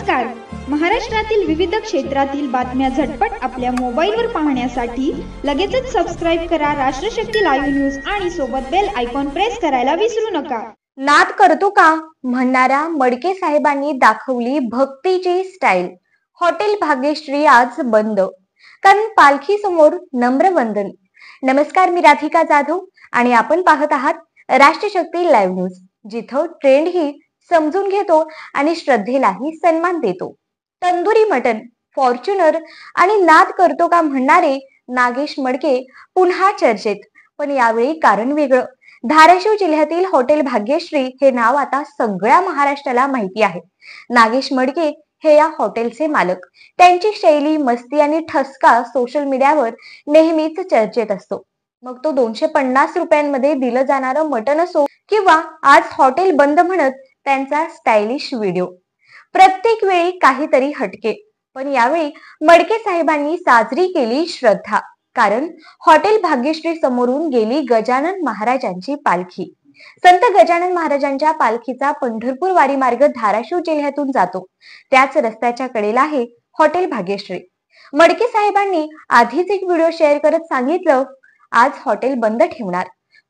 नमस्कार. महाराष्ट्रातील विविध क्षेत्रातील बातम्या झटपट आपल्या मोबाईलवर पाहण्यासाठी लगेचच सबस्क्राईब करा राष्ट्रशक्ती लाईव्ह न्यूज आणि सोबत बेल आयकॉन प्रेस करायला विसरू नका. नाद करतो का म्हणणाऱ्या मडके साहेबांनी दाखवली भक्तीची स्टाईल. हॉटेल भाग्यश्री आज बंद, कारण पालखी समोर नम्र वंदन. नमस्कार, मी राधिका जाधव आणि आपण पाहत आहात राष्ट्रशक्ती लाईव्ह न्यूज, जिथं ट्रेंड ही समजून घेतो आणि श्रद्धेलाही सन्मान देतो. तंदुरी मटन, फॉर्च्युनर आणि नाद करतो का म्हणणारे नागेश मडके पुन्हा चर्चेत, पण यावेळी कारण वेगळं. धाराशिव जिल्ह्यातील हॉटेल भाग्यश्री हे नाव आता सगळ्या महाराष्ट्राला माहिती आहे. नागेश मडके हे या हॉटेलचे मालक. त्यांची शैली, मस्ती आणि ठसका सोशल मीडियावर नेहमीच चर्चेत असतो. मग तो 250 रुपयांमध्ये दिलं जाणारं मटण असो किंवा आज हॉटेल बंद म्हणत त्यांचा स्टायलिश व्हिडिओ. प्रत्येक वेळी काहीतरी हटके, पण यावेळी मडके साहेबांनी साजरी केली श्रद्धा, कारण हॉटेल भाग्यश्री समोरून गेली गजानन महाराजांची पालखी. संत गजानन महाराजांच्या पालखीचा पंढरपूर वारी मार्ग धाराशिव जिल्ह्यातून जातो. त्याच रस्त्याच्या कडेला आहे हॉटेल भाग्यश्री. मडके साहेबांनी आधीच एक व्हिडिओ शेअर करत सांगितलं, आज हॉटेल बंद ठेवणार,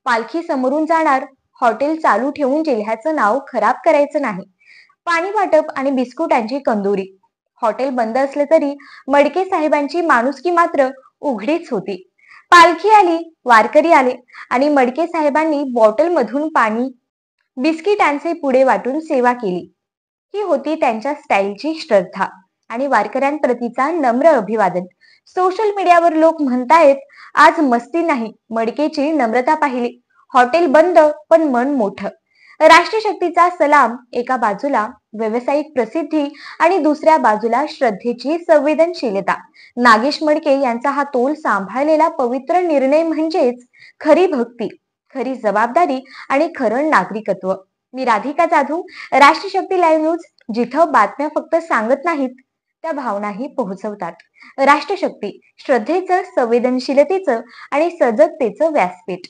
पालखी समोरून जाणार, हॉटेल चालू ठेवून जिल्ह्याचं नाव खराब करायचं नाही. पाणी वाटप आणि बिस्कुटांची कंदुरी. हॉटेल बंद असले तरी मडके साहेबांची माणुसकी मात्र उघडीच होती. पालखी आली, वारकरी आले आणि मडके साहेबांनी बॉटल मधून पाणी, बिस्किटांचे पुडे वाटून सेवा केली. ही होती त्यांच्या स्टाईलची श्रद्धा आणि वारकऱ्यांप्रतीचा नम्र अभिवादन. सोशल मीडियावर लोक म्हणतायत, आज मस्ती नाही, मडकेची नम्रता पाहिली. हॉटेल बंद पण मन मोठं. राष्ट्रशक्तीचा सलाम. एका बाजूला व्यावसायिक प्रसिद्धी आणि दुसऱ्या बाजूला श्रद्धेची संवेदनशीलता. नागेश मडके यांचा हा तोल सांभाळलेला पवित्र निर्णय म्हणजेच खरी भक्ती, खरी जबाबदारी आणि खरं नागरिकत्व. मी राधिका जाधव, राष्ट्रशक्ती लाईव्ह न्यूज, जिथं बातम्या फक्त सांगत नाहीत, त्या भावनाही पोहोचवतात. राष्ट्रशक्ती, श्रद्धेचं, संवेदनशीलतेचं आणि सजगतेचं व्यासपीठ.